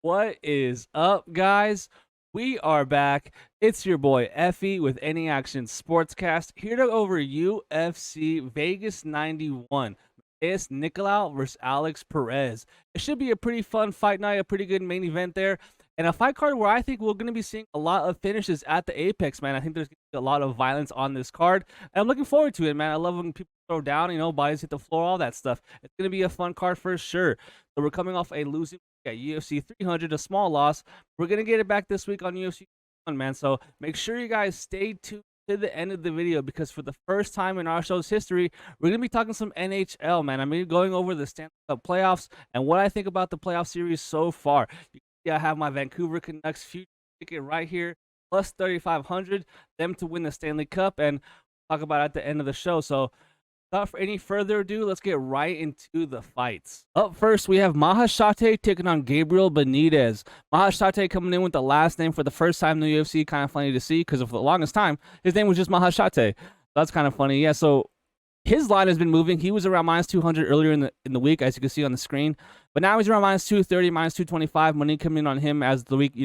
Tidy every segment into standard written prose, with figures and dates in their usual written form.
What is up, guys? We are back. It's your boy Effie with Any Action Sportscast here to go over UFC Vegas 91. Matheus Nicolau versus Alex Perez. It should be a pretty fun fight night, a pretty good main event there, and a fight card where I think we're going to be seeing a lot of finishes at the Apex, man. I think there's a lot of violence on this card, and I'm looking forward to it, man. I love when people throw down, bodies hit the floor, all that stuff. It's going to be a fun card for sure. So we're coming off a losing at UFC 300, a small loss. We're going to get it back this week on UFC 1, man. So make sure you guys stay tuned to the end of the video because for the first time in our show's history, we're going to be talking some NHL, man. I'm going over the Stanley Cup playoffs and what I think about the playoff series so far. You can see I have my Vancouver Canucks future ticket right here, plus 3,500, them to win the Stanley Cup, and talk about it at the end of the show. So without any further ado, let's get right into the fights. Up first, we have Maheshate taking on Gabriel Benítez. Maheshate coming in with the last name for the first time in the UFC. Kind of funny to see because for the longest time, his name was just Maheshate. That's kind of funny. Yeah, so his line has been moving. He was around minus 200 earlier in the week, as you can see on the screen. But now he's around minus 230, minus 225. Money coming in on him as the week,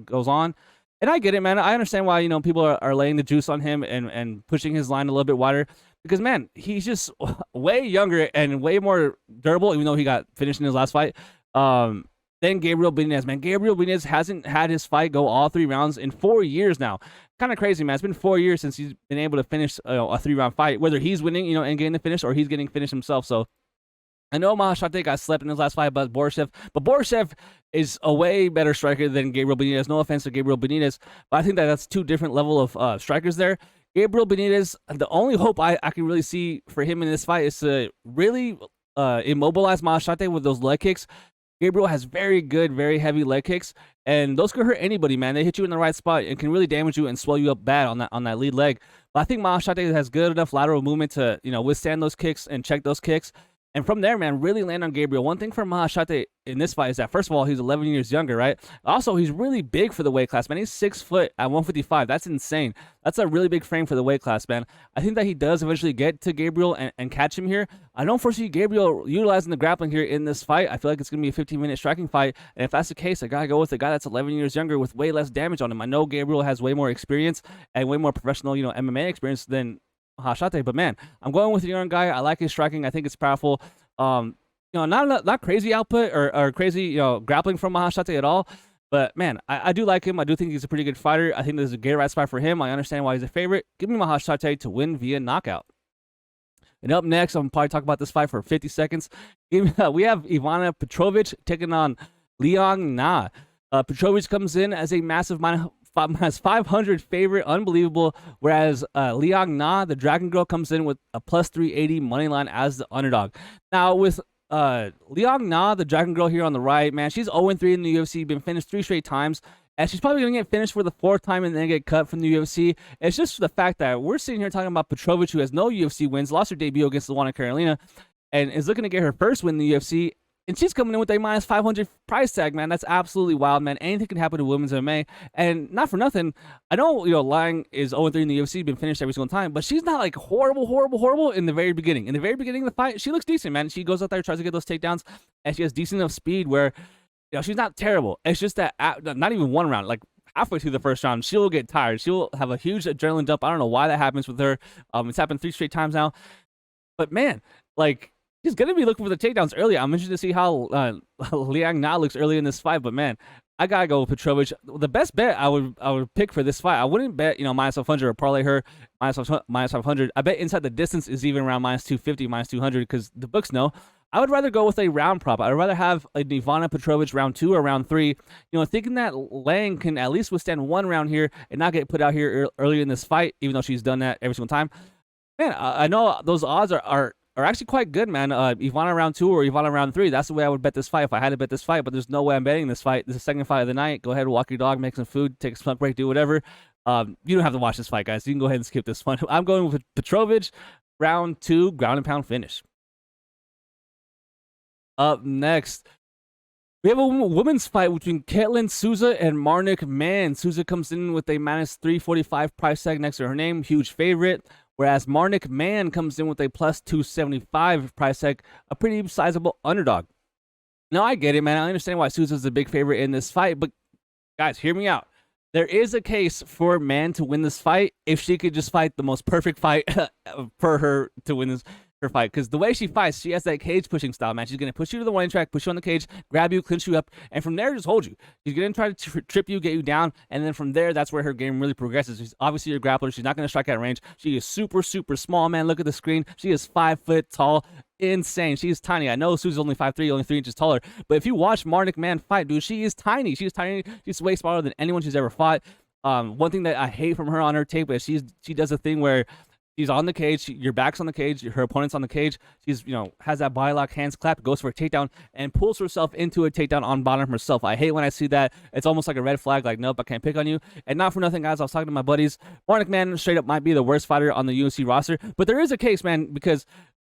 goes on. And I get it, man. I understand why, people are laying the juice on him and pushing his line a little bit wider. Because, man, he's just way younger and way more durable, even though he got finished in his last fight, than Gabriel Benítez, man. Gabriel Benítez hasn't had his fight go all 3 rounds in 4 years now. Kind of crazy, man. It's been 4 years since he's been able to finish a 3-round fight, whether he's winning, and getting the finish, or he's getting finished himself. So I know Maheshate got slept in his last fight by Borishev, but Borishev is a way better striker than Gabriel Benítez. No offense to Gabriel Benítez, but I think that's 2 different level of strikers there. Gabriel Benítez, the only hope I can really see for him in this fight is to really immobilize Maheshate with those leg kicks. Gabriel has very good, very heavy leg kicks, and those could hurt anybody, man. They hit you in the right spot and can really damage you and swell you up bad on that lead leg. But I think Maheshate has good enough lateral movement to withstand those kicks and check those kicks. And from there, man, really land on Gabriel. One thing for Maheshate in this fight is that, first of all, he's 11 years younger, right? Also, he's really big for the weight class, man. He's 6 foot at 155. That's insane. That's a really big frame for the weight class, man. I think that he does eventually get to Gabriel and catch him here. I don't foresee Gabriel utilizing the grappling here in this fight. I feel like it's going to be a 15-minute striking fight. And if that's the case, I got to go with a guy that's 11 years younger with way less damage on him. I know Gabriel has way more experience and way more professional, MMA experience than Maheshate, but man, I'm going with the young guy. I like his striking. I think it's powerful. Not crazy output or crazy grappling from Maheshate at all, but man, I do like him. I do think he's a pretty good fighter. I think this is a great right spot for him. I understand why he's a favorite. Give me Maheshate to win via knockout. And up next, I'm probably talking about this fight for 50 seconds. We have Ivana Petrovic taking on Liang. Petrovic comes in as a massive has 500 favorite, unbelievable. Whereas Liang, the Dragon Girl, comes in with a plus 380 money line as the underdog. Now with Liang, the Dragon Girl here on the right, man, she's 0-3 in the UFC, been finished 3 straight times, and she's probably gonna get finished for the 4th time and then get cut from the UFC. It's just the fact that we're sitting here talking about Petrovic, who has no UFC wins, lost her debut against the one in Carolina, and is looking to get her first win in the UFC. And she's coming in with a minus 500 price tag, man. That's absolutely wild, man. Anything can happen to women's MMA. And not for nothing, I know, Liang is 0-3 in the UFC, been finished every single time, but she's not like horrible in the very beginning. In the very beginning of the fight, she looks decent, man. She goes out there, tries to get those takedowns, and she has decent enough speed where, she's not terrible. It's just that not even one round, like halfway through the first round, she'll get tired. She'll have a huge adrenaline dump. I don't know why that happens with her. It's happened 3 straight times now. But man, like, he's going to be looking for the takedowns early. I'm interested to see how Liang looks early in this fight. But, man, I got to go with Petrovic. The best bet I would pick for this fight, I wouldn't bet, minus 500 or parlay her minus 500. I bet inside the distance is even around minus 250, minus 200 because the books know. I would rather go with a round prop. I'd rather have a Ivana Petrovic round 2 or round 3, thinking that Liang can at least withstand 1 round here and not get put out here early in this fight, even though she's done that every single time. Man, I know those odds are actually quite good, man. Ivana round 2 or Ivana round 3. That's the way I would bet this fight if I had to bet this fight, but there's no way I'm betting this fight. This is the second fight of the night. Go ahead, walk your dog, make some food, take a smoke break, do whatever. You don't have to watch this fight, guys. You can go ahead and skip this one. I'm going with Petrovic, round 2, ground and pound finish. Up next, we have a women's fight between Ketlen, Souza, and Marnic, Mann. Souza comes in with a minus 345 price tag next to her name, huge favorite. Whereas Marnic, Mann comes in with a plus 275 price tag, a pretty sizable underdog. No, I get it, man. I understand why Souza's a big favorite in this fight, but guys, hear me out. There is a case for Mann to win this fight if she could just fight the most perfect fight for her to win this her fight. Because the way she fights, she has that cage pushing style, man. She's gonna push you to the warning track, push you on the cage, grab you, clinch you up, and from there just hold you. She's gonna try to trip you, get you down, and then from there, that's where her game really progresses. She's obviously a grappler. She's not gonna strike at range. She is super, super small, man. Look at the screen. She is 5 foot tall. Insane. She's tiny. I know Souza's only 5'3", only 3 inches taller. But if you watch Marnic Mann fight, dude, she is tiny. She's tiny. She's way smaller than anyone she's ever fought. One thing that I hate from her on her tape is she does a thing where she's on the cage, your back's on the cage, her opponent's on the cage. She's, has that body lock, hands clapped, goes for a takedown, and pulls herself into a takedown on bottom herself. I hate when I see that. It's almost like a red flag, like, nope, I can't pick on you. And not for nothing, guys, I was talking to my buddies. Marnic Mann straight up might be the worst fighter on the UFC roster, but there is a case, man, because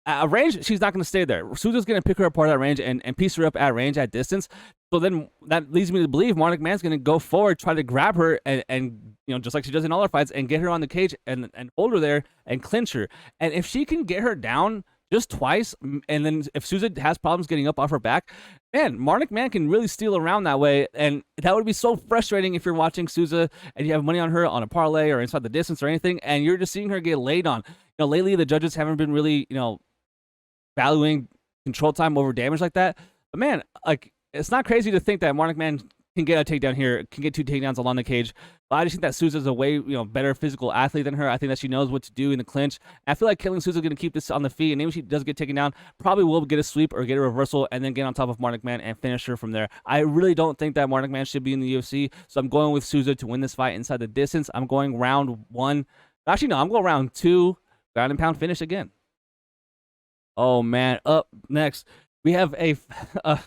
at range, she's not going to stay there. Souza's going to pick her apart at range and piece her up at range, at distance. So then that leads me to believe Marnic Mann's going to go forward, try to grab her, and just like she does in all her fights, and get her on the cage and hold her there and clinch her. And if she can get her down just twice, and then if Souza has problems getting up off her back, man, Marnic Mann can really steal around that way. And that would be so frustrating if you're watching Souza and you have money on her on a parlay or inside the distance or anything, and you're just seeing her get laid on. Lately the judges haven't been really, valuing control time over damage like that. But man, like, it's not crazy to think that Marnic Mann can get a takedown here, can get 2 takedowns along the cage. But I just think that Souza's a way, better physical athlete than her. I think that she knows what to do in the clinch. And I feel like Ketlen Souza's going to keep this on the feet, and even if she does get taken down, probably will get a sweep or get a reversal and then get on top of Marnic Mann and finish her from there. I really don't think that Marnic Mann should be in the UFC, so I'm going with Souza to win this fight inside the distance. I'm going round 1. Actually, no, I'm going round 2. Ground and pound finish again. Oh, man. Up next, we have a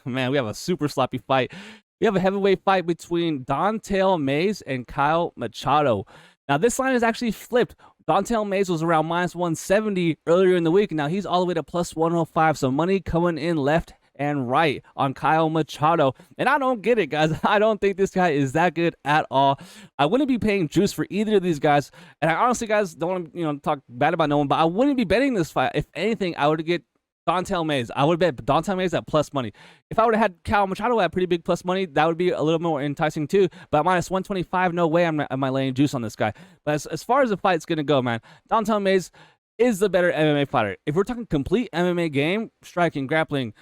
we have a super sloppy fight. We have a heavyweight fight between Don'Tale Mayes and Caio Machado. Now, this line is actually flipped. Don'Tale Mayes was around -170 earlier in the week. Now, he's all the way to +105. So, money coming in left and right on Caio Machado. And I don't get it, guys. I don't think this guy is that good at all. I wouldn't be paying juice for either of these guys. And I honestly, guys, don't want to talk bad about no one, but I wouldn't be betting this fight. If anything, I would get Don'Tale Mayes. I would bet Don'Tale Mayes at plus money. If I would have had Caio Machado at pretty big plus money, that would be a little more enticing too. But -125, no way am I laying juice on this guy. But as far as the fight's going to go, man, Don'Tale Mayes is the better MMA fighter. If we're talking complete MMA game, striking, grappling,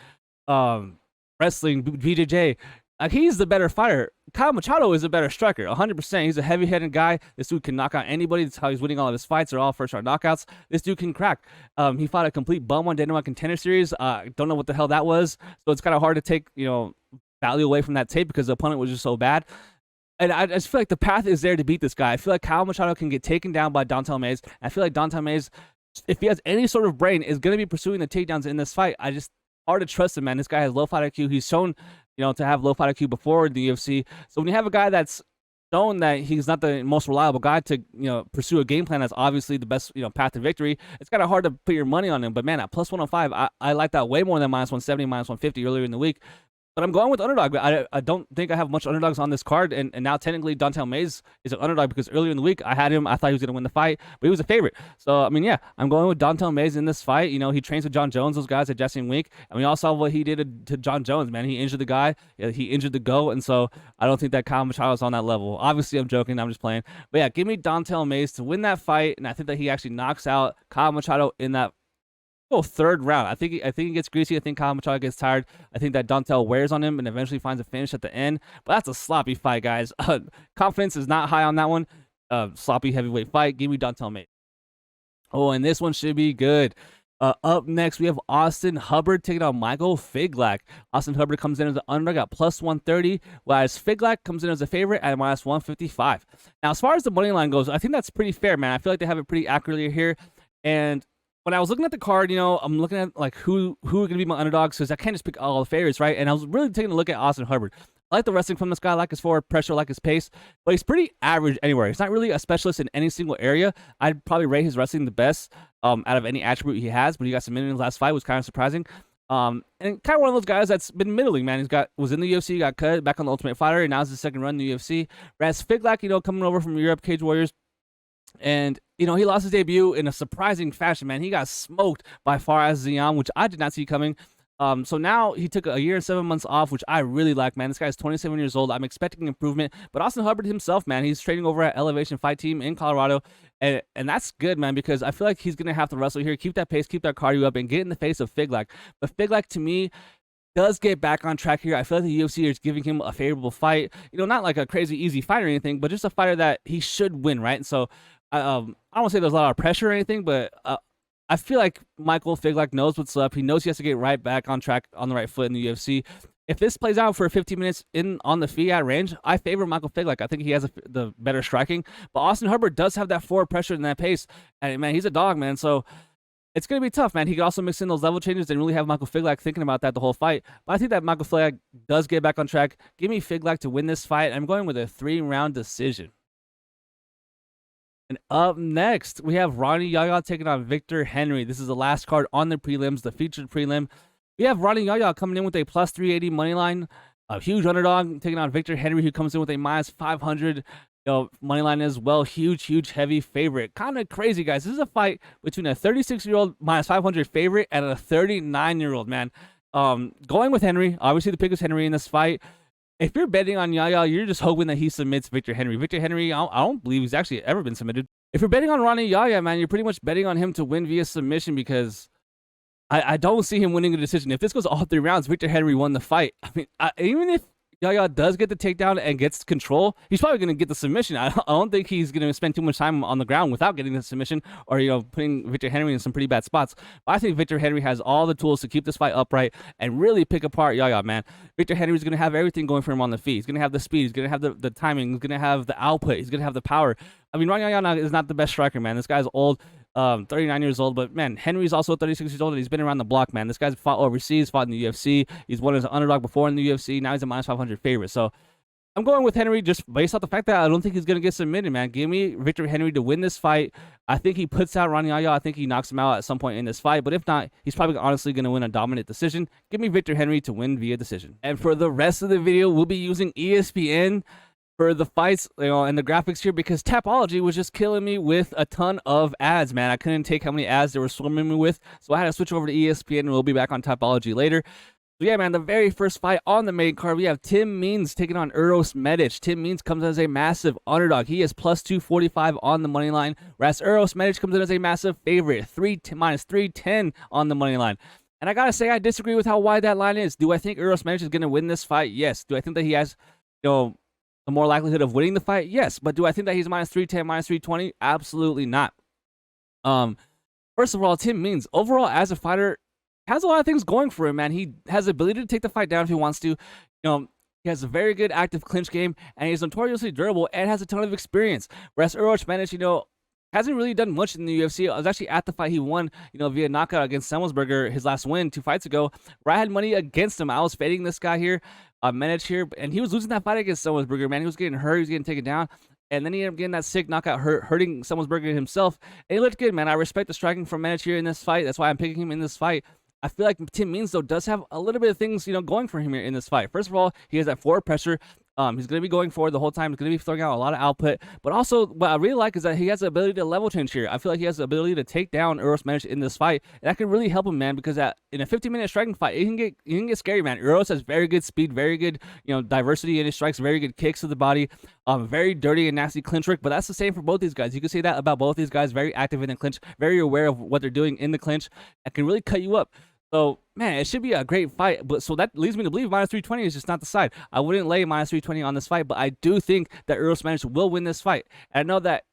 wrestling, BJJ, like, he's the better fighter. Caio Machado is a better striker, 100%. He's a heavy-headed guy. This dude can knock out anybody. That's how he's winning all of his fights. They're all first-round knockouts. This dude can crack. He fought a complete bum on Dynamite Contender Series. Don't know what the hell that was. So it's kind of hard to take, value away from that tape because the opponent was just so bad. And I just feel like the path is there to beat this guy. I feel like Caio Machado can get taken down by Don'Tale Mayes. I feel like Don'Tale Mayes, if he has any sort of brain, is going to be pursuing the takedowns in this fight. Hard to trust him, man. This guy has low fight IQ. He's shown, to have low fight IQ before in the UFC. So when you have a guy that's shown that he's not the most reliable guy to, pursue a game plan that's obviously the best, path to victory, it's kind of hard to put your money on him. But man, at +105, I like that way more than -170, -150 earlier in the week. But I'm going with underdog. I don't think I have much underdogs on this card, and now technically Don'Tale Mayes is an underdog because earlier in the week I had him. I thought he was going to win the fight, but he was a favorite. So, I'm going with Don'Tale Mayes in this fight. He trains with John Jones, those guys at Jesse and Wink, and we all saw what he did to John Jones, man. He injured the guy. He injured the GOAT, and so I don't think that Caio Machado is on that level. Obviously, I'm joking. I'm just playing. But yeah, give me Don'Tale Mayes to win that fight, and I think that he actually knocks out Caio Machado in that third round. I think he gets greasy. I think Caio Machado gets tired. I think that Don'Tale wears on him and eventually finds a finish at the end. But that's a sloppy fight, guys. Confidence is not high on that one. Sloppy heavyweight fight. Give me Don'Tale Mayes. Oh, and this one should be good. Up next, we have Austen Hubbard taking on Michael Figlak. Austen Hubbard comes in as an underdog at +130, whereas Figlak comes in as a favorite at -155. Now, as far as the money line goes, I think that's pretty fair, man. I feel like they have it pretty accurately here. And when I was looking at the card, I'm looking at like who are going to be my underdogs, because I can't just pick all the favorites, right? And I was really taking a look at Austen Hubbard. I like the wrestling from this guy. I like his forward pressure, I like his pace, but he's pretty average anywhere. He's not really a specialist in any single area. I'd probably rate his wrestling the best out of any attribute he has, but he got some in his last fight, was kind of surprising. And kind of one of those guys that's been middling, man. Was in the UFC, got cut, back on the Ultimate Fighter, and now it's his second run in the UFC. Whereas Figlak, coming over from Europe, Cage Warriors, and he lost his debut in a surprising fashion, man. He got smoked by Faraz Ziam, which I did not see coming. So now he took a year and 7 months off, which I really like, man. This guy's 27 years old. I'm expecting improvement. But Austen Hubbard himself, man, he's training over at Elevation Fight Team in Colorado. And that's good, man, because I feel like he's going to have to wrestle here, keep that pace, keep that cardio up, and get in the face of Figlak. But Figlak, to me, does get back on track here. I feel like the UFC is giving him a favorable fight. You know, not like a crazy easy fight or anything, but just a fighter that he should win, right? And so I don't want to say there's a lot of pressure or anything, but I feel like Michael Figlak knows what's up. He knows he has to get right back on track, on the right foot in the UFC. If this plays out for 15 minutes on the Fiat range, I favor Michael Figlak. I think he has the better striking. But Austen Hubbard does have that forward pressure and that pace. And, man, he's a dog, man. So it's going to be tough, man. He could also mix in those level changes and really have Michael Figlak thinking about that the whole fight. But I think that Michael Figlak does get back on track. Give me Figlak to win this fight. I'm going with a 3-round decision. And up next, we have Yahya taking on Victor Henry. This is the last card on the prelims, the featured prelim. We have Yahya coming in with a plus 380 money line, a huge underdog taking on Victor Henry, who comes in with a minus 500 money line as well. Huge, heavy favorite. Kind of crazy, guys. This is a fight between a 36-year-old minus 500 favorite and a 39-year-old, man. Going with Henry. Obviously, the pick is Henry in this fight. If you're betting on Yahya, you're just hoping that he submits Victor Henry. Victor Henry, I don't believe he's actually ever been submitted. If you're betting on Yahya, man, you're pretty much betting on him to win via submission, because I don't see him winning a decision. If this goes all 3 rounds, Victor Henry won the fight. I mean, even if Yahya does get the takedown and gets control, he's probably going to get the submission. I don't think he's going to spend too much time on the ground without getting the submission, or, putting Victor Henry in some pretty bad spots. But I think Victor Henry has all the tools to keep this fight upright and really pick apart Yahya, man. Victor Henry is going to have everything going for him on the feet. He's going to have the speed. He's going to have the timing. He's going to have the output. He's going to have the power. I mean, Yahya is not the best striker, man. This guy's old. 39 years old, but man, Henry's also 36 years old, and he's been around the block, man. This guy's fought overseas, fought in the UFC. He's won as an underdog before in the UFC. Now he's a minus 500 favorite. So I'm going with Henry just based off the fact that I don't think he's going to get submitted, man. Give me Victor Henry to win this fight. I think he puts out Yahya. I think he knocks him out at some point in this fight, but if not, he's probably honestly going to win a dominant decision. Give me Victor Henry to win via decision. And for the rest of the video, we'll be using ESPN for the fights, and the graphics here, because Tapology was just killing me with a ton of ads, man. I couldn't take how many ads they were swarming me with, so I had to switch over to ESPN, and we'll be back on Tapology later. So yeah, man, the very first fight on the main card, we have Tim Means taking on Uros Medic. Tim Means comes in as a massive underdog. He is plus 245 on the money line, whereas Uros Medic comes in as a massive favorite, minus 310 on the money line. And I gotta say, I disagree with how wide that line is. Do I think Uros Medic is gonna win this fight? Yes. Do I think that he has, the more likelihood of winning the fight? Yes. But do I think that he's minus 310, minus 320? Absolutely not. First of all, Tim Means, overall, as a fighter, has a lot of things going for him, man. He has the ability to take the fight down if he wants to. He has a very good active clinch game, and he's notoriously durable and has a ton of experience. Whereas Uros Medic, hasn't really done much in the UFC. I was actually at the fight he won, via knockout against Semelsberger, his last win 2 fights ago, where I had money against him. I was fading this guy here, Medic here, and he was losing that fight against Semelsberger, man. He was getting hurt, he was getting taken down, and then he ended up getting that sick knockout, hurting Semelsberger himself. And he looked good, man. I respect the striking from Medic here in this fight. That's why I'm picking him in this fight. I feel like Tim Means, though, does have a little bit of things, going for him here in this fight. First of all, he has that forward pressure. He's going to be going forward the whole time. He's going to be throwing out a lot of output. But also, what I really like is that he has the ability to level change here. I feel like he has the ability to take down Uros Medic in this fight. And that can really help him, man, because in a 15-minute striking fight, it can get scary, man. Uros has very good speed, very good, diversity in his strikes, very good kicks to the body, very dirty and nasty clinch work. But that's the same for both these guys. You can say that about both these guys. Very active in the clinch, very aware of what they're doing in the clinch. It can really cut you up. So, man, it should be a great fight. But so that leads me to believe minus 320 is just not the side. I wouldn't lay minus 320 on this fight, but I do think that Uros Medic will win this fight. And I know that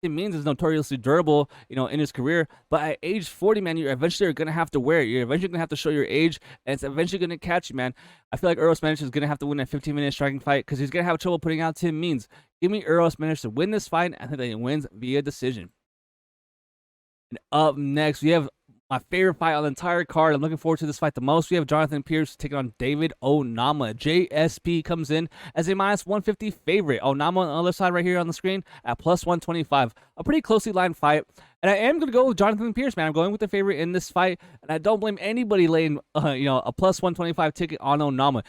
it means is notoriously durable, in his career. But at age 40, man, you're eventually going to have to wear it. You're eventually going to have to show your age, and it's eventually going to catch you, man. I feel like Uros Medic is going to have to win a 15-minute striking fight because he's going to have trouble putting out Tim Means. Give me Uros Medic to win this fight. I think that he wins via decision. And up next, we have my favorite fight on the entire card. I'm looking forward to this fight the most. We have Jonathan Pearce taking on David Onama. JSP comes in as a minus 150 favorite. Onama on the other side right here on the screen at plus 125. A pretty closely lined fight. And I am going to go with Jonathan Pearce, man. I'm going with the favorite in this fight. And I don't blame anybody laying, a plus 125 ticket on Onama.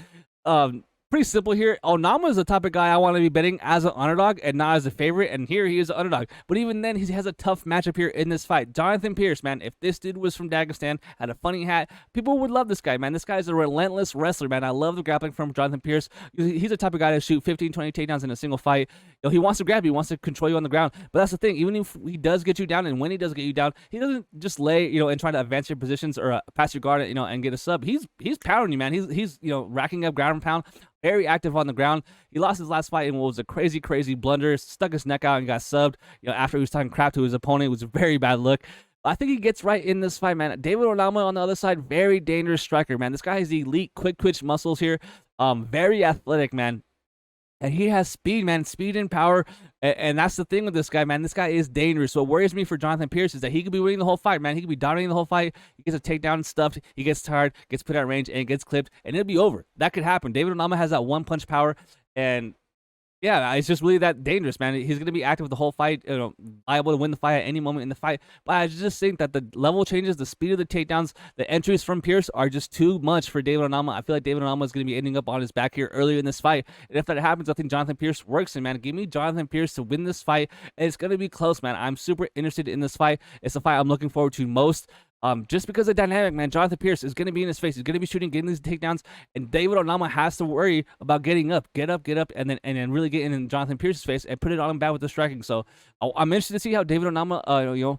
pretty simple here. Onama is the type of guy I want to be betting as an underdog and not as a favorite, and here he is an underdog. But even then, he has a tough matchup here in this fight. Jonathan Pearce, man, if this dude was from Dagestan, had a funny hat, people would love this guy, man. This guy is a relentless wrestler, man. I love the grappling from Jonathan Pearce. He's the type of guy to shoot 15, 20 takedowns in a single fight. He wants to grab you, he wants to control you on the ground. But that's the thing, even if he does get you down, and when he does get you down, he doesn't just lay, and try to advance your positions or pass your guard, and get a sub. He's pounding you, man. He's racking up ground and pound. Very active on the ground. He lost his last fight in what was a crazy, crazy blunder. Stuck his neck out and got subbed. After he was talking crap to his opponent, it was a very bad look. I think he gets right in this fight, man. David Onama on the other side, very dangerous striker, man. This guy has elite quick twitch muscles here. Very athletic, man. And he has speed, man, speed and power. And that's the thing with this guy, man. This guy is dangerous. So what worries me for Jonathan Pearce is that he could be winning the whole fight, man. He could be dominating the whole fight. He gets a takedown stuffed. He gets tired, gets put at range, and gets clipped. And it'll be over. That could happen. David Onama has that one punch power. And yeah, it's just really that dangerous, man. He's going to be active the whole fight, liable to win the fight at any moment in the fight. But I just think that the level changes, the speed of the takedowns, the entries from Pearce are just too much for David Onama. I feel like David Onama is going to be ending up on his back here earlier in this fight. And if that happens, I think Jonathan Pearce works in, man. Give me Jonathan Pearce to win this fight. And it's going to be close, man. I'm super interested in this fight. It's the fight I'm looking forward to most. Just because of the dynamic, man, Jonathan Pearce is going to be in his face. He's going to be shooting, getting these takedowns, and David Onama has to worry about getting up, get up, and then really getting in Jonathan Pearce's face and put it on him bad with the striking. So I'm interested to see how David Onama,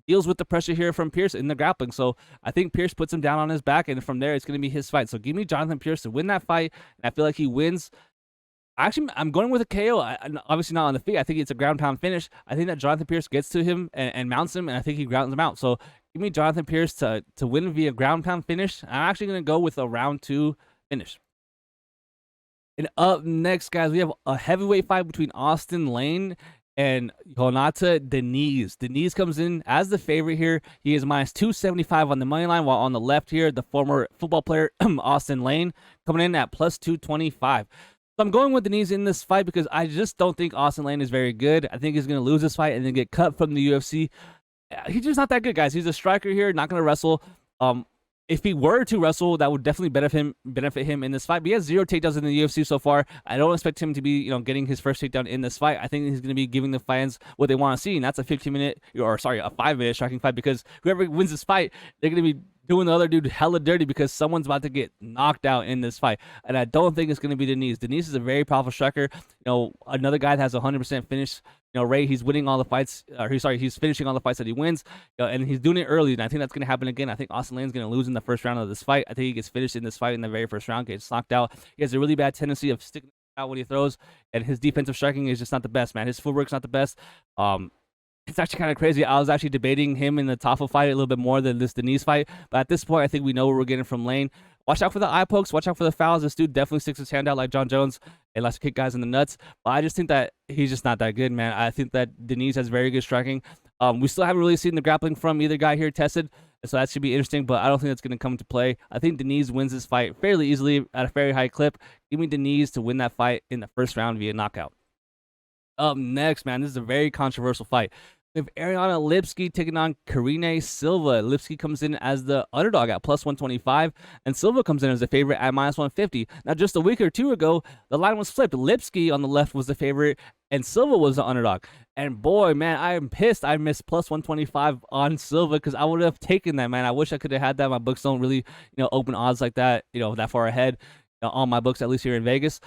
deals with the pressure here from Pearce in the grappling. So I think Pearce puts him down on his back, and from there it's going to be his fight. So give me Jonathan Pearce to win that fight, and I feel like he wins. Actually, I'm going with a KO. Obviously not on the feet. I think it's a ground pound finish. I think that Jonathan Pearce gets to him and mounts him, and I think he grounds him out. So give me Jonathan Pearce to win via ground pound finish. I'm actually going to go with a round 2 finish. And up next, guys, we have a heavyweight fight between Austen Lane and Jhonata Diniz. Diniz comes in as the favorite here. He is minus 275 on the money line, while on the left here, the former football player Austen Lane coming in at plus 225. So I'm going with Diniz in this fight because I just don't think Austen Lane is very good. I think he's going to lose this fight and then get cut from the UFC. He's just not that good, guys. He's a striker here, not going to wrestle. If he were to wrestle, that would definitely benefit him in this fight. But he has 0 takedowns in the UFC so far. I don't expect him to be, getting his first takedown in this fight. I think he's going to be giving the fans what they want to see, and that's a 5-minute striking fight, because whoever wins this fight, they're going to be doing the other dude hella dirty because someone's about to get knocked out in this fight. And I don't think it's going to be Diniz. Diniz is a very powerful striker. Another guy that has 100% finish rate. He's winning all the fights. He's finishing all the fights that he wins. And he's doing it early. And I think that's going to happen again. I think Austen Lane's going to lose in the first round of this fight. I think he gets finished in this fight in the very first round, gets knocked out. He has a really bad tendency of sticking out when he throws. And his defensive striking is just not the best, man. His footwork's not the best. It's actually kind of crazy. I was actually debating him in the Tafel fight a little bit more than this Diniz fight. But at this point, I think we know what we're getting from Lane. Watch out for the eye pokes. Watch out for the fouls. This dude definitely sticks his hand out like John Jones and likes to kick guys in the nuts. But I just think that he's just not that good, man. I think that Diniz has very good striking. We still haven't really seen the grappling from either guy here tested. So that should be interesting, but I don't think that's going to come into play. I think Diniz wins this fight fairly easily at a very high clip. Give me Diniz to win that fight in the first round via knockout. Up next, man, this is a very controversial fight. We have Ariane Lipski taking on Karine Silva. Lipski comes in as the underdog at plus 125, and Silva comes in as the favorite at minus 150. Now, just a week or two ago, the line was flipped. Lipski on the left was the favorite, and Silva was the underdog. And boy, man, I am pissed I missed plus 125 on Silva because I would have taken that, man. I wish I could have had that. My books don't really, open odds like that, that far ahead on my books, at least here in Vegas.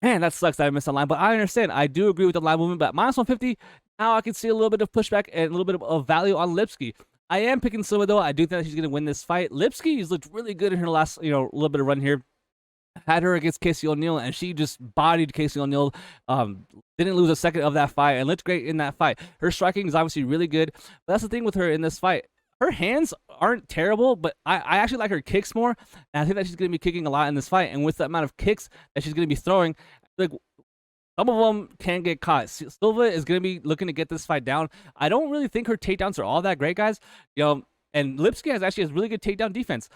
Man, that sucks that I missed the line, but I understand. I do agree with the line movement, but minus 150, now I can see a little bit of pushback and a little bit of value on Lipski. I am picking Silva, though. I do think that she's going to win this fight. Lipski has looked really good in her last, little bit of run here. Had her against Casey O'Neill, and she just bodied Casey O'Neill. Didn't lose a second of that fight, and looked great in that fight. Her striking is obviously really good, but that's the thing with her in this fight. Her hands aren't terrible, but I actually like her kicks more, and I think that she's going to be kicking a lot in this fight, and with the amount of kicks that she's going to be throwing, like, some of them can get caught. Silva is going to be looking to get this fight down. I don't really think her takedowns are all that great, guys. And Lipski has really good takedown defense.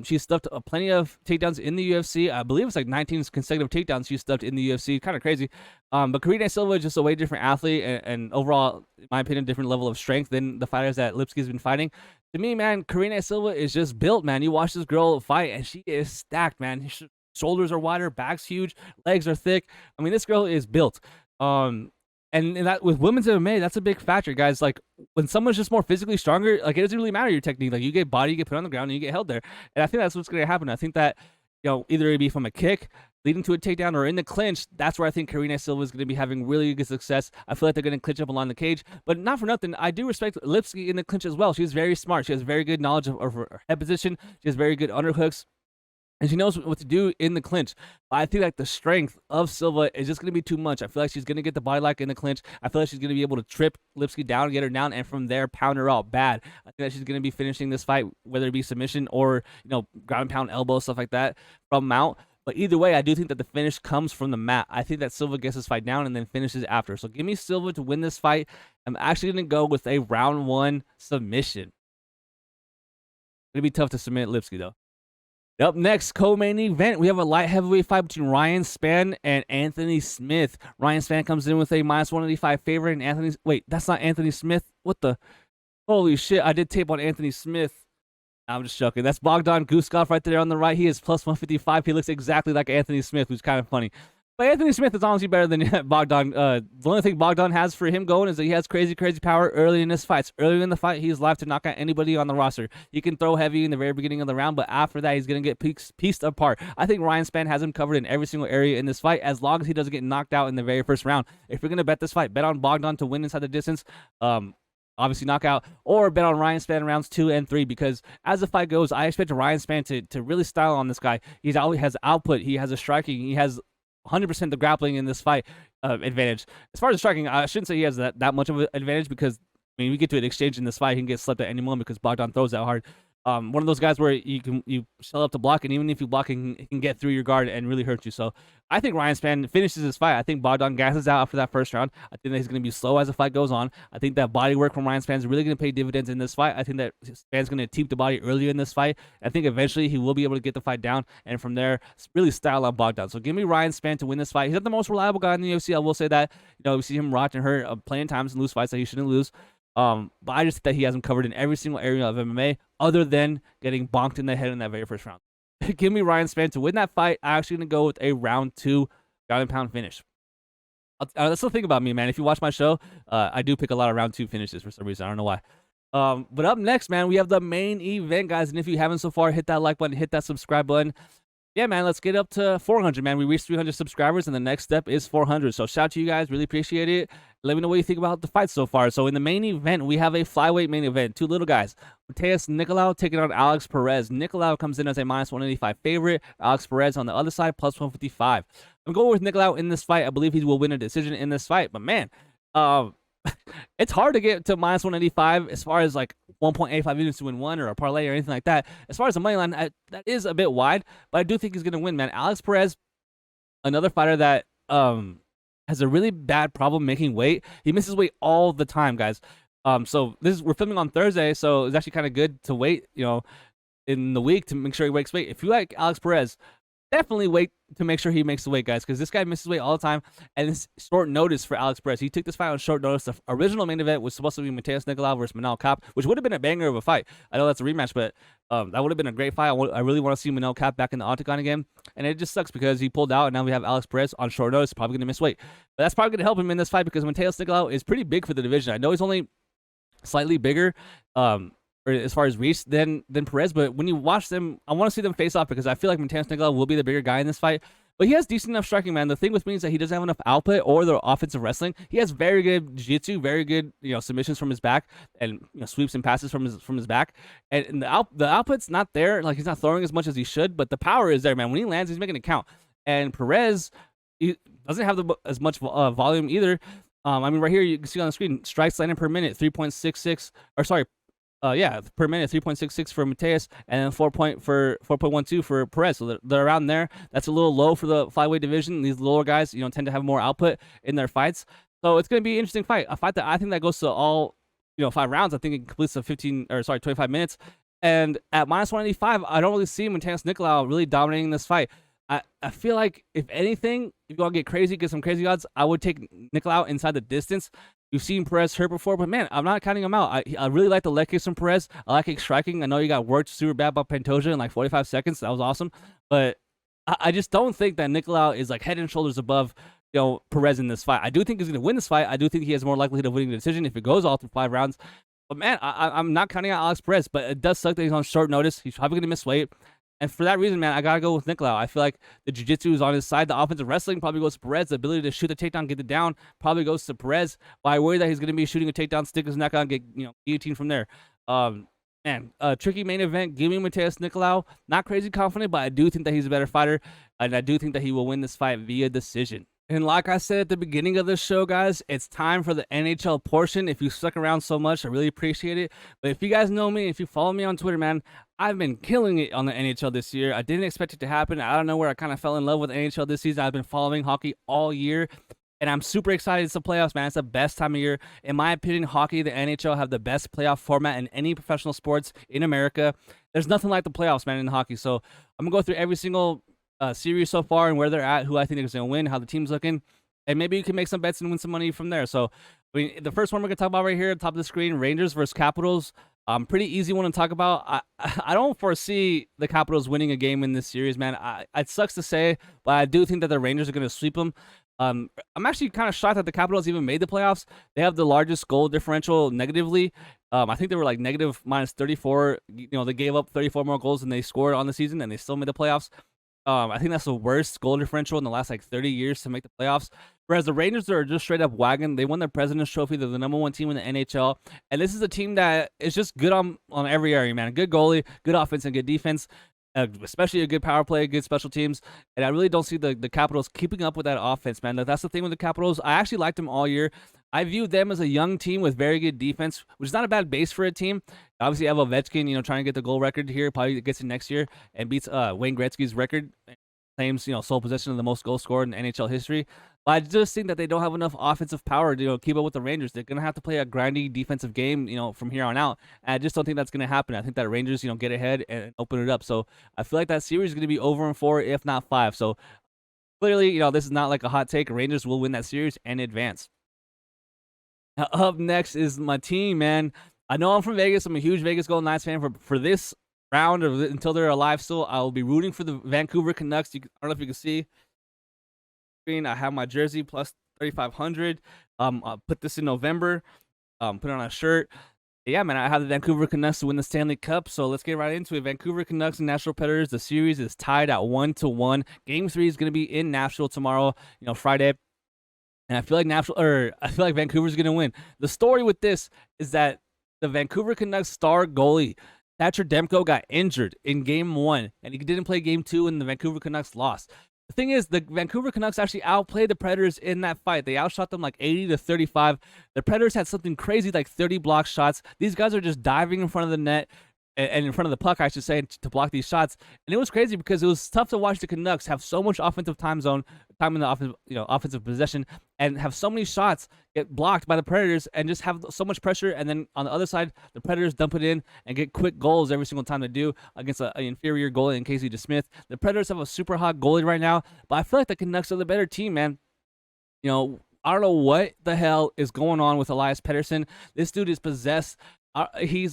She's stuffed plenty of takedowns in the UFC. I believe it's like 19 consecutive takedowns she's stuffed in the UFC. Kind of crazy. But Karine Silva is just a way different athlete and overall, in my opinion, different level of strength than the fighters that Lipski's been fighting. To me, man, Karine Silva is just built, man. You watch this girl fight, and she is stacked, man. shoulders are wider, back's huge, legs are thick. I mean, this girl is built. And that with women's MMA, that's a big factor, guys. Like when someone's just more physically stronger, like it doesn't really matter your technique. Like you get body, you get put on the ground, and you get held there. And I think that's what's going to happen. I think that either it'd be from a kick leading to a takedown or in the clinch. That's where I think Karine Silva is going to be having really good success. I feel like they're going to clinch up along the cage, but not for nothing. I do respect Lipski in the clinch as well. She's very smart. She has very good knowledge of her head position. She has very good underhooks. And she knows what to do in the clinch. But I think like the strength of Silva is just going to be too much. I feel like she's going to get the body lock in the clinch. I feel like she's going to be able to trip Lipski down, get her down, and from there pound her out bad. I think that she's going to be finishing this fight, whether it be submission or ground and pound elbow, stuff like that from mount. But either way, I do think that the finish comes from the mat. I think that Silva gets this fight down and then finishes after. So give me Silva to win this fight. I'm actually going to go with a round 1 submission. It'll be tough to submit Lipski though. Up next, co-main event, we have a light heavyweight fight between Ryan Spann and Anthony Smith. Ryan Spann comes in with a -185 favorite, and Anthony... Wait, that's not Anthony Smith? What the... Holy shit, I did tape on Anthony Smith. I'm just joking. That's Bogdan Guskov right there on the right. He is +155. He looks exactly like Anthony Smith, which is kind of funny. But Anthony Smith is honestly better than Bogdan. The only thing Bogdan has for him going is that he has crazy power early in his fights. Early in the fight, he's live to knock out anybody on the roster. He can throw heavy in the very beginning of the round, but after that, he's going to get pieced apart. I think Ryan Spann has him covered in every single area in this fight, as long as he doesn't get knocked out in the very first round. If you're going to bet this fight, bet on Bogdan to win inside the distance. Obviously knockout, or bet on Ryan Spann rounds 2 and 3, because as the fight goes, I expect Ryan Spann to really style on this guy. He has output, he has a striking, he has 100% the grappling in this fight advantage. As far as striking, I shouldn't say he has that much of an advantage, because I mean, we get to an exchange in this fight, he can get slept at any moment because Bogdan throws that hard. One of those guys where you shell up to block, and even if you block, he can get through your guard and really hurt you. So I think Ryan Spann finishes his fight. I think Bogdan gasses out after that first round. I think that he's going to be slow as the fight goes on. I think that body work from Ryan Spann is really going to pay dividends in this fight. I think that Spann's going to teep the body earlier in this fight. I think eventually he will be able to get the fight down, and from there, really style on Bogdan. So give me Ryan Spann to win this fight. He's not the most reliable guy in the UFC. I will say that. We see him rot and hurt plenty of times and lose fights that he shouldn't lose. But I just think that he has him covered in every single area of MMA, other than getting bonked in the head in that very first round. Give me Ryan Spann to win that fight. I'm actually going to go with a round 2 ground and pound finish. That's the thing about me, man. If you watch my show, I do pick a lot of round 2 finishes for some reason. I don't know why. But up next, man, we have the main event, guys. And if you haven't so far, hit that like button, hit that subscribe button. Yeah, man, let's get up to 400, man. We reached 300 subscribers, and the next step is 400. So shout out to you guys. Really appreciate it. Let me know what you think about the fight so far. So in the main event, we have a flyweight main event. 2 little guys. Matheus Nicolau taking on Alex Perez. Nicolau comes in as a -185 favorite. Alex Perez on the other side, +155. I'm going with Nicolau in this fight. I believe he will win a decision in this fight. But, man, it's hard to get to -185 as far as like 1.85 units to win one or a parlay or anything like that. As far as the money line, that is a bit wide, but I do think he's going to win, man. Alex Perez, another fighter that has a really bad problem making weight. He misses weight all the time, guys. So we're filming on Thursday, so it's actually kind of good to wait, in the week to make sure he makes weight. If you like Alex Perez, definitely wait to make sure he makes the weight, guys, because this guy misses weight all the time, and it's short notice for Alex Perez. He took this fight on short notice. The original main event was supposed to be Matheus Nicolau versus Manel Kape, which would have been a banger of a fight. I know that's a rematch, but that would have been a great fight. I really want to see Manel Kape back in the octagon again, and it just sucks because he pulled out, and now we have Alex Perez on short notice, probably going to miss weight. But that's probably going to help him in this fight because Matheus Nicolau is pretty big for the division. I know he's only slightly bigger, or as far as reach than Perez, but when you watch them, I want to see them face off because I feel like Matheus Nicolau will be the bigger guy in this fight. But he has decent enough striking, man. The thing with me is that he doesn't have enough output or the offensive wrestling. He has very good jiu-jitsu, very good submissions from his back, and sweeps and passes from his back. And the output's not there. Like, he's not throwing as much as he should, but the power is there, man. When he lands, he's making it count. And Perez, he doesn't have as much volume either. I mean, right here you can see on the screen, strikes landed per minute, 3.66, or sorry. Per minute, 3.66 for Matheus, and then 4.12 for Perez. So they're around there. That's a little low for the flyweight division. These lower guys, tend to have more output in their fights. So it's going to be an interesting fight. A fight that I think that goes to all, 5 rounds. I think it completes to 25 minutes. And at -185, I don't really see Matheus Nicolau really dominating this fight. I feel like, if anything, if you want to get some crazy odds, I would take Nicolau inside the distance. You've seen Perez hurt before, but man, I'm not counting him out. I really like the leg kicks from Perez. I like his striking. I know he got worked super bad by Pantoja in like 45 seconds. That was awesome. But I just don't think that Nicolau is like head and shoulders above, Perez in this fight. I do think he's going to win this fight. I do think he has more likelihood of winning the decision if it goes all through 5 rounds. But man, I'm not counting out Alex Perez, but it does suck that he's on short notice. He's probably going to miss weight. And for that reason, man, I got to go with Nicolau. I feel like the jiu-jitsu is on his side. The offensive wrestling probably goes to Perez. The ability to shoot the takedown, get it down, probably goes to Perez. But I worry that he's going to be shooting a takedown, stick his neck out, and get guillotine from there. Man, tricky main event. Give me Matheus Nicolau. Not crazy confident, but I do think that he's a better fighter, and I do think that he will win this fight via decision. And like I said at the beginning of the show, guys, it's time for the NHL portion. If you stuck around so much, I really appreciate it. But if you guys know me, if you follow me on Twitter, man, I've been killing it on the NHL this year. I didn't expect it to happen. I don't know where I kind of fell in love with the NHL this season. I've been following hockey all year, and I'm super excited. It's the playoffs, man. It's the best time of year. In my opinion, hockey, the NHL have the best playoff format in any professional sports in America. There's nothing like the playoffs, man, in hockey. So I'm going to go through every single series so far and where they're at, who I think is going to win, how the team's looking, and maybe you can make some bets and win some money from there. So, I mean, the first one we're going to talk about right here at the top of the screen, Rangers versus Capitals. Pretty easy one to talk about. I don't foresee the Capitals winning a game in this series, man. It sucks to say, but I do think that the Rangers are going to sweep them. I'm actually kind of shocked that the Capitals even made the playoffs. They have the largest goal differential negatively. I think they were like negative minus 34. They gave up 34 more goals than they scored on the season, and they still made the playoffs. I think that's the worst goal differential in the last 30 years to make the playoffs. Whereas the Rangers are just straight up wagon. They won their President's Trophy. They're the #1 team in the NHL. And this is a team that is just good on every area, man. Good goalie, good offense, and good defense. Especially a good power play, good special teams. And I really don't see the Capitals keeping up with that offense, man. That's the thing with the Capitals. I actually liked them all year. I view them as a young team with very good defense, which is not a bad base for a team. Obviously, you have Ovechkin, trying to get the goal record here. Probably gets it next year and beats Wayne Gretzky's record. Claims, sole possession of the most goals scored in NHL history. But I just think that they don't have enough offensive power to keep up with the Rangers. They're going to have to play a grindy defensive game, from here on out. And I just don't think that's going to happen. I think that Rangers, get ahead and open it up. So I feel like that series is going to be over in 4, if not 5. So clearly, this is not like a hot take. Rangers will win that series and advance. Now, up next is my team, man. I know I'm from Vegas. I'm a huge Vegas Golden Knights fan. For this round, or until they're alive still, I will be rooting for the Vancouver Canucks. I don't know if you can see. I have my jersey plus 3,500. I'll put this in November. Put it on a shirt. Yeah, man, I have the Vancouver Canucks to win the Stanley Cup. So let's get right into it. Vancouver Canucks and Nashville Predators. The series is tied at 1-1. Game 3 is going to be in Nashville tomorrow, Friday. And I feel like Vancouver's going to win. The story with this is that the Vancouver Canucks star goalie Thatcher Demko got injured in Game 1, and he didn't play Game 2, and the Vancouver Canucks lost. The thing is, the Vancouver Canucks actually outplayed the Predators in that fight. They outshot them like 80-35. The Predators had something crazy like 30 block shots. These guys are just diving in front of the net, and in front of the puck, I should say, to block these shots. And it was crazy because it was tough to watch the Canucks have so much offensive time in the offensive possession, and have so many shots get blocked by the Predators, and just have so much pressure. And then on the other side, the Predators dump it in and get quick goals every single time they do against an inferior goalie in Casey DeSmith. The Predators have a super hot goalie right now, but I feel like the Canucks are the better team, man. I don't know what the hell is going on with Elias Pettersson. This dude is possessed. He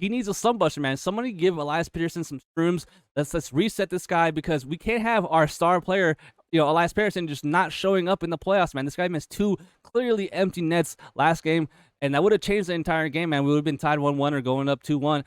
needs a slump buster, man. Somebody give Elias Pettersson some shrooms. Let's reset this guy, because we can't have our star player, Elias Pettersson, just not showing up in the playoffs, man. This guy missed 2 clearly empty nets last game, and that would have changed the entire game, man. We would have been tied 1-1 or going up 2-1.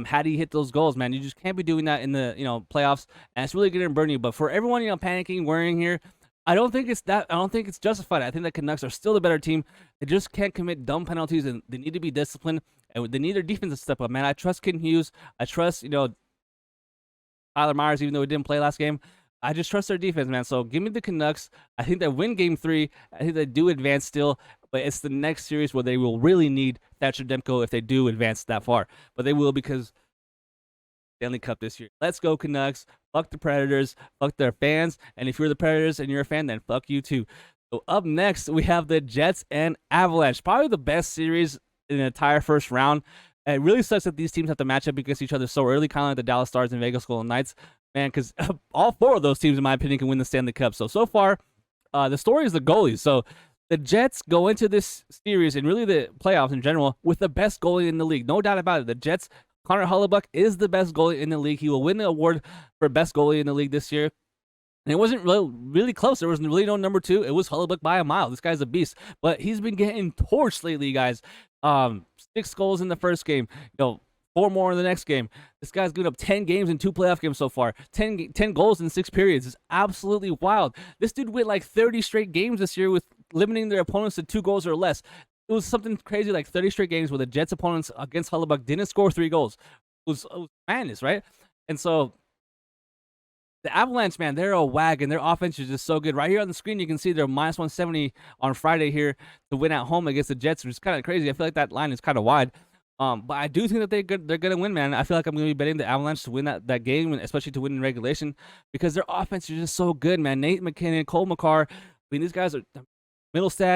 Had he hit those goals, man. You just can't be doing that in the playoffs, and it's really going to burn you. But for everyone panicking, worrying here, I don't think it's justified. I think the Canucks are still the better team. They just can't commit dumb penalties, and they need to be disciplined, and they need their defense to step up, man. I trust Ken Hughes. I trust, Tyler Myers, even though he didn't play last game. I just trust their defense, man. So give me the Canucks. I think they win Game 3. I think they do advance still, but it's the next series where they will really need Thatcher Demko if they do advance that far. But they will, because Stanley Cup this year. Let's go, Canucks. Fuck the Predators. Fuck their fans. And if you're the Predators and you're a fan, then fuck you too. So up next, we have the Jets and Avalanche. Probably the best series in the entire first round. It really sucks that these teams have to match up against each other so early, kind of like the Dallas Stars and Vegas Golden Knights. Man, because all 4 of those teams, in my opinion, can win the Stanley Cup. So far, the story is the goalies. So the Jets go into this series, and really the playoffs in general, with the best goalie in the league. No doubt about it. The Jets, Connor Hellebuyck, is the best goalie in the league. He will win the award for best goalie in the league this year. And it wasn't really close. There was really no number 2. It was Hubbard by a mile. This guy's a beast. But he's been getting torched lately, guys. 6 goals in the first game. 4 more in the next game. This guy's given up 10 games in 2 playoff games so far. 10 goals in 6 periods. It's absolutely wild. This dude went like 30 straight games this year with limiting their opponents to 2 goals or less. It was something crazy like 30 straight games where the Jets' opponents against Hubbard didn't score 3 goals. It was madness, right? And so the Avalanche, man, they're a wagon. Their offense is just so good. Right here on the screen, you can see they're minus 170 on Friday here to win at home against the Jets, which is kind of crazy. I feel like that line is kind of wide. But I do think that they're gonna win, man. I feel like I'm gonna be betting the Avalanche to win that game, and especially to win in regulation, because their offense is just so good, man. Nate McKinnon, Cole McCarr. I mean, these guys are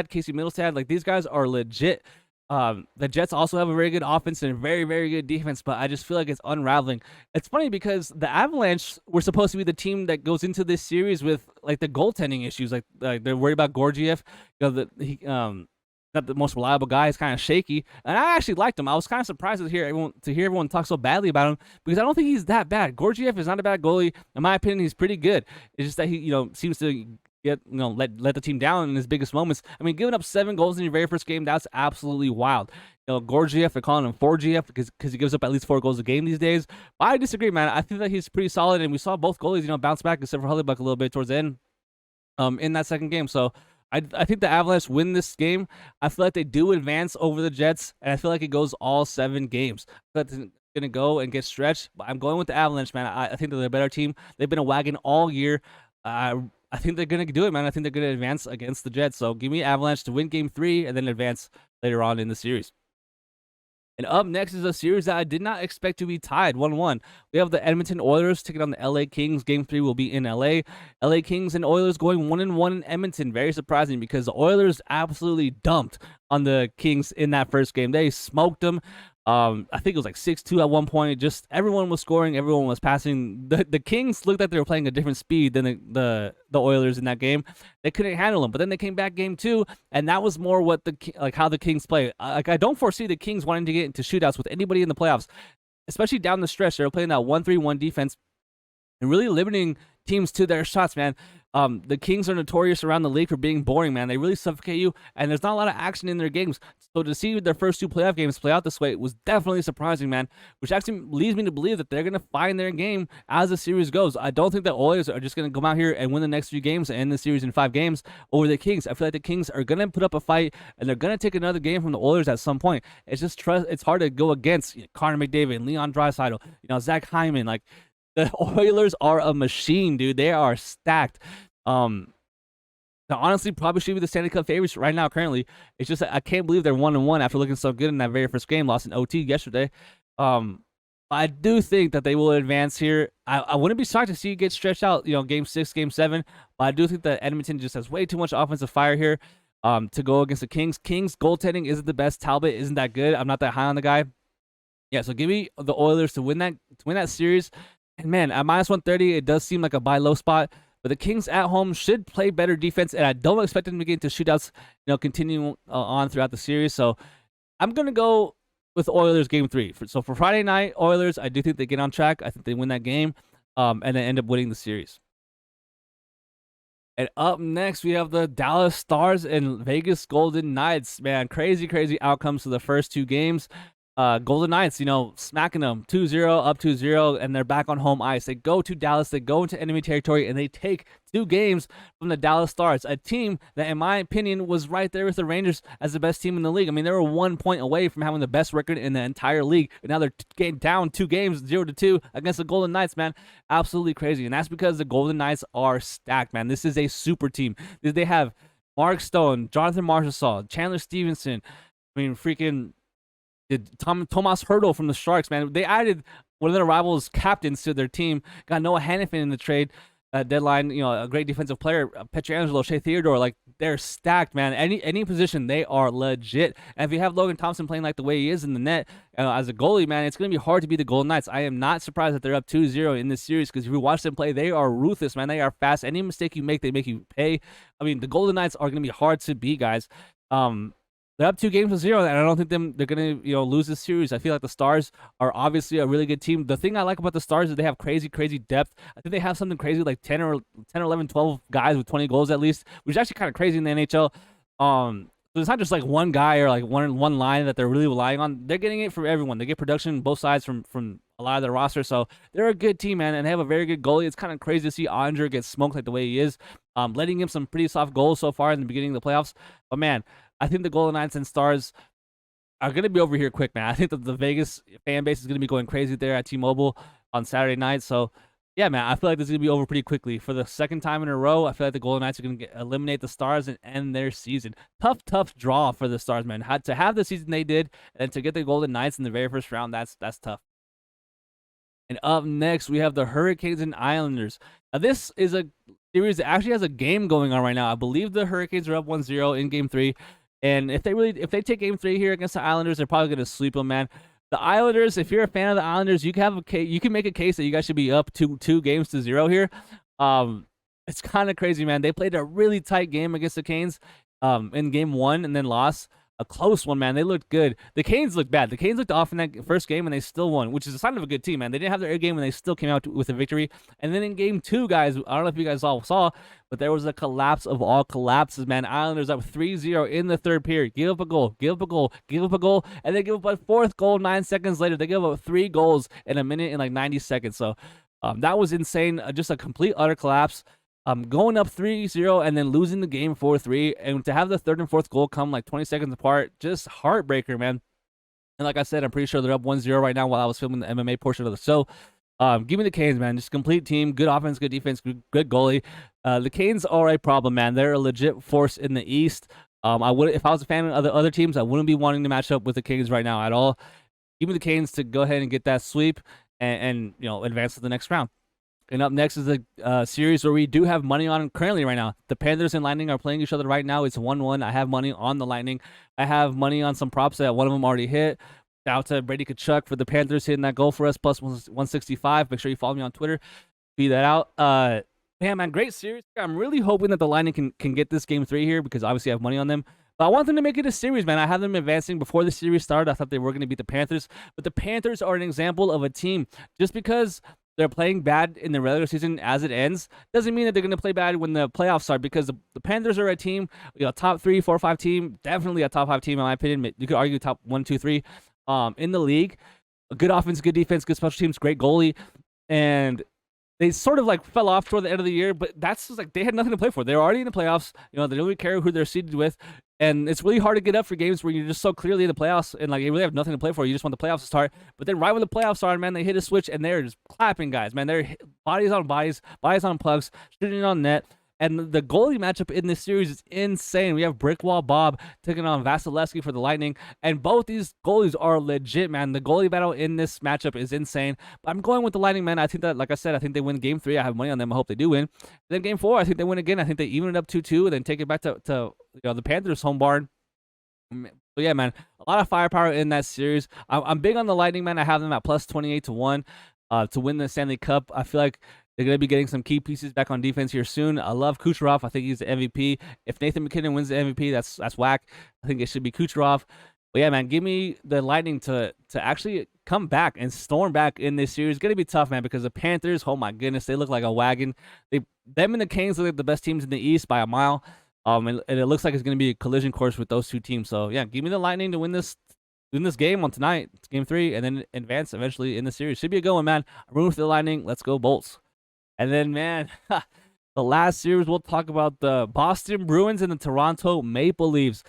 Casey Middlestad. Like, these guys are legit. The Jets also have a very good offense and a very, very good defense, but I just feel like it's unraveling. It's funny because the Avalanche were supposed to be the team that goes into this series with like the goaltending issues. Like they're worried about Gorgiev. Not the most reliable guy. He's kind of shaky, and I actually liked him. I was kind of surprised to hear everyone talk so badly about him, because I don't think he's that bad. Gorgiev is not a bad goalie. In my opinion, he's pretty good. It's just that he, seems to get, let the team down in his biggest moments. I mean, giving up 7 goals in your very first game, that's absolutely wild. Gorgiev, they're calling him 4GF because he gives up at least 4 goals a game these days. But I disagree, man. I think that he's pretty solid, and we saw both goalies, bounce back, except for Hubbard a little bit towards the end, in that second game. So I think the Avalanche win this game. I feel like they do advance over the Jets, and I feel like it goes all 7 games. I feel like it's going to go and get stretched, but I'm going with the Avalanche, man. I think they're a better team. They've been a wagon all year. I think they're going to do it, man. I think they're going to advance against the Jets. So give me Avalanche to win game 3 and then advance later on in the series. And up next is a series that I did not expect to be tied 1-1. We have the Edmonton Oilers taking on the LA Kings. Game 3 will be in LA. LA Kings and Oilers going 1-1 in Edmonton. Very surprising because the Oilers absolutely dumped on the Kings in that first game. They smoked them. I think it was like 6-2 at one point. Just everyone was scoring, everyone was passing. The Kings looked like they were playing a different speed than the Oilers in that game. They couldn't handle them. But then they came back game 2, and that was more what how the Kings play. I don't foresee the Kings wanting to get into shootouts with anybody in the playoffs, especially down the stretch. They're playing that 1-3-1 defense and really limiting teams to their shots, man. The Kings are notorious around the league for being boring, man. They really suffocate you, and there's not a lot of action in their games. So to see their first 2 playoff games play out this way was definitely surprising, man, which actually leads me to believe that they're going to find their game as the series goes. I don't think the Oilers are just going to come out here and win the next 3 games and end the series in 5 games over the Kings. I feel like the Kings are going to put up a fight, and they're going to take another game from the Oilers at some point. It's just it's hard to go against Connor McDavid, Leon Draisaitl, Zach Hyman. Like, the Oilers are a machine, dude. They are stacked. They honestly probably should be the Stanley Cup favorites right now currently. It's just I can't believe they're 1-1 after looking so good in that very first game. Lost in OT yesterday. I do think that they will advance here. I wouldn't be shocked to see it get stretched out, game 6, game 7. But I do think that Edmonton just has way too much offensive fire here to go against the Kings. Kings goaltending isn't the best. Talbot isn't that good. I'm not that high on the guy. Yeah, so give me the Oilers to win that series. And man, at minus 130, it does seem like a buy low spot. But the Kings at home should play better defense, and I don't expect them to get into shootouts, continuing on throughout the series. So I'm going to go with Oilers game 3. So for Friday night, Oilers, I do think they get on track. I think they win that game and then end up winning the series. And up next, we have the Dallas Stars and Vegas Golden Knights. Man, crazy, crazy outcomes to the first 2 games. Golden Knights, smacking them 2-0, up 2-0, and they're back on home ice. They go to Dallas, they go into enemy territory, and they take 2 games from the Dallas Stars, a team that, in my opinion, was right there with the Rangers as the best team in the league. I mean, they were 1 point away from having the best record in the entire league, and now they're getting down 2 games, 0-2, against the Golden Knights, man. Absolutely crazy, and that's because the Golden Knights are stacked, man. This is a super team. They have Mark Stone, Jonathan Marchessault, Chandler Stevenson. I mean, freaking Tomas Hertl from the Sharks, man. They added one of their rivals' captains to their team. Got Noah Hannafin in the trade deadline. A great defensive player, Pietrangelo, Shea Theodore. Like, they're stacked, man. Any position, they are legit. And if you have Logan Thompson playing like the way he is in the net as a goalie, man, it's going to be hard to beat the Golden Knights. I am not surprised that they're up 2-0 in this series, because if you watch them play, they are ruthless, man. They are fast. Any mistake you make, they make you pay. I mean, the Golden Knights are going to be hard to beat, guys. they're up 2-0, and I don't think they're gonna lose this series. I feel like the Stars are obviously a really good team. The thing I like about the Stars is they have crazy depth. I think they have something crazy like 10 or 11, 12 guys with 20 goals at least, which is actually kind of crazy in the NHL. So it's not just like one guy or like one line that they're really relying on. They're getting it from everyone. They get production both sides from a lot of their roster. So they're a good team, man, and they have a very good goalie. It's kind of crazy to see Andre get smoked like the way he is. Letting him some pretty soft goals so far in the beginning of the playoffs. But man, I think the Golden Knights and Stars are going to be over here quick, man. I think that the Vegas fan base is going to be going crazy there at T-Mobile on Saturday night. So, yeah, man, I feel like this is going to be over pretty quickly. For the second time in a row, I feel like the Golden Knights are going to eliminate the Stars and end their season. Tough draw for the Stars, man. To have the season they did and to get the Golden Knights in the very first round, that's tough. And up next, we have the Hurricanes and Islanders. Now, this is a series that actually has a game going on right now. I believe the Hurricanes are up 1-0 in Game 3. And if they take Game 3 here against the Islanders, they're probably going to sweep them, man. The Islanders, if you're a fan of the Islanders, you can make a case that you guys should be up 2-0 here. It's kind of crazy, man. They played a really tight game against the Canes in Game 1 and then lost. A close one, man. They looked good. The Canes looked bad. The Canes looked off in that first game, and they still won, which is a sign of a good team, man. They didn't have their A game, and they still came out with a victory. And then in Game 2, guys, I don't know if you guys all saw, but there was a collapse of all collapses, man. Islanders up 3-0 in the third period. Give up a goal, and they give up a fourth goal 9 seconds later. They give up 3 goals in a minute and like 90 seconds. So that was insane. Just a complete, utter collapse. Going up 3-0 and then losing the game 4-3, and to have the third and fourth goal come like 20 seconds apart, just heartbreaker, man. And like I said, I'm pretty sure they're up 1-0 right now while I was filming the MMA portion of the show. Give me the Canes, man. Just complete team, good offense, good defense, good goalie. The Canes are a problem, man. They're a legit force in the East. If I was a fan of the other teams, I wouldn't be wanting to match up with the Canes right now at all. Give me the Canes to go ahead and get that sweep and advance to the next round. And up next is a series where we do have money on currently right now. The Panthers and Lightning are playing each other right now. It's 1-1. I have money on the Lightning. I have money on some props that one of them already hit. Shout out to Brady Tkachuk for the Panthers hitting that goal for us, plus 165. Make sure you follow me on Twitter. Feed that out. Man, great series. I'm really hoping that the Lightning can get this Game 3 here because obviously I have money on them. But I want them to make it a series, man. I have them advancing before the series started. I thought they were going to beat the Panthers. But the Panthers are an example of a team. Just because they're playing bad in the regular season as it ends doesn't mean that they're going to play bad when the playoffs start, because the Panthers are a team, top 3, 4, 5 team, definitely a top 5 team in my opinion. You could argue top 1, 2, 3 in the league. A good offense, good defense, good special teams, great goalie. And they sort of like fell off toward the end of the year, but that's just like they had nothing to play for. They're already in the playoffs. They don't really care who they're seeded with. And it's really hard to get up for games where you're just so clearly in the playoffs and like you really have nothing to play for. You just want the playoffs to start. But then right when the playoffs started, man, they hit a switch and they're just clapping, guys. Man, they're bodies on bodies on plugs, shooting on net. And the goalie matchup in this series is insane. We have Brickwall Bob taking on Vasilevsky for the Lightning. And both these goalies are legit, man. The goalie battle in this matchup is insane. But I'm going with the Lightning, man. I think that, like I said, I think they win Game 3. I have money on them. I hope they do win. Then Game 4, I think they win again. I think they even it up 2-2 and then take it back to the Panthers' home barn. So yeah, man, a lot of firepower in that series. I'm big on the Lightning, man. I have them at plus 28 to 1 to win the Stanley Cup. I feel like they're going to be getting some key pieces back on defense here soon. I love Kucherov. I think he's the MVP. If Nathan MacKinnon wins the MVP, that's whack. I think it should be Kucherov. But yeah, man, give me the Lightning to actually come back and storm back in this series. It's going to be tough, man, because the Panthers, oh my goodness, they look like a wagon. Them and the Canes look like the best teams in the East by a mile. And it looks like it's going to be a collision course with those two teams. So yeah, give me the Lightning to win this game on tonight. It's Game 3, and then advance eventually in the series. Should be a good one, man. I'm rooting for the Lightning. Let's go Bolts. And then, man, the last series, we'll talk about the Boston Bruins and the Toronto Maple Leafs.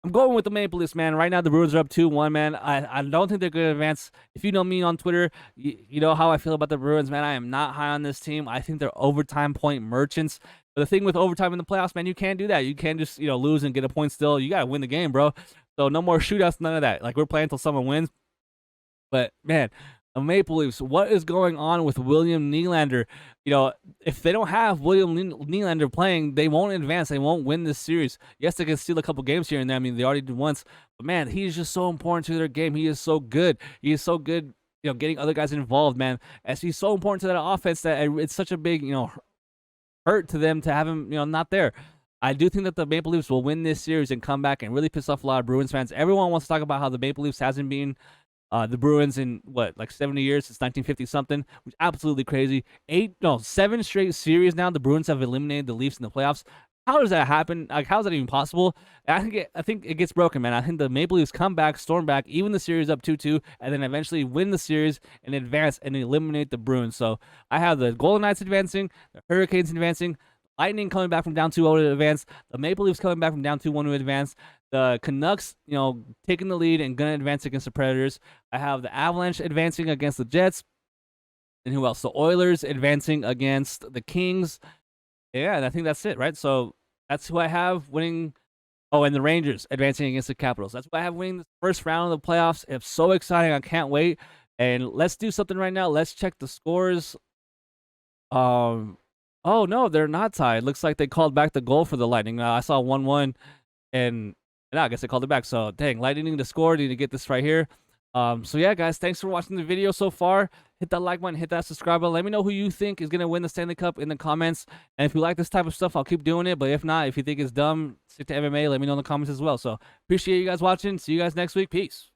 I'm going with the Maple Leafs, man. Right now, the Bruins are up 2-1, man. I don't think they're going to advance. If you know me on Twitter, you know how I feel about the Bruins, man. I am not high on this team. I think they're overtime point merchants. But the thing with overtime in the playoffs, man, you can't do that. You can't just, lose and get a point still. You got to win the game, bro. So no more shootouts, none of that. Like, we're playing until someone wins. But, man, the Maple Leafs, what is going on with William Nylander? If they don't have William Nylander playing, they won't advance. They won't win this series. Yes, they can steal a couple games here and there. I mean, they already did once. But, man, he's just so important to their game. He is so good. He is so good, getting other guys involved, man. As he's so important to that offense that it's such a big, hurt to them to have him, not there. I do think that the Maple Leafs will win this series and come back and really piss off a lot of Bruins fans. Everyone wants to talk about how the Maple Leafs hasn't been the Bruins in like 70 years since 1950 something, which is absolutely crazy. 7 straight series now the Bruins have eliminated the Leafs in the playoffs. How does that happen? Like, how is that even possible? I think it gets broken, man. I think the Maple Leafs come back, storm back, even the series up 2-2, and then eventually win the series and advance and eliminate the Bruins. So I have the Golden Knights advancing, the Hurricanes advancing, Lightning coming back from down 2-0 to advance, the Maple Leafs coming back from down 2-1 to advance, the Canucks, taking the lead and gonna advance against the Predators. I have the Avalanche advancing against the Jets, and who else? The Oilers advancing against the Kings. Yeah, and I think that's it, right? So that's who I have winning. Oh, and the Rangers advancing against the Capitals. That's who I have winning the first round of the playoffs. It's so exciting. I can't wait. And let's do something right now. Let's check the scores. Oh no, they're not tied. Looks like they called back the goal for the Lightning. I saw 1-1, and I guess they called it back. So dang, Lightning need to score. Need to get this right here. So yeah, guys, thanks for watching the video so far. Hit that like button, hit that subscribe button. Let me know who you think is gonna win the Stanley Cup in the comments. And if you like this type of stuff, I'll keep doing it. But if not, if you think it's dumb, stick to MMA. Let me know in the comments as well. So appreciate you guys watching. See you guys next week. Peace.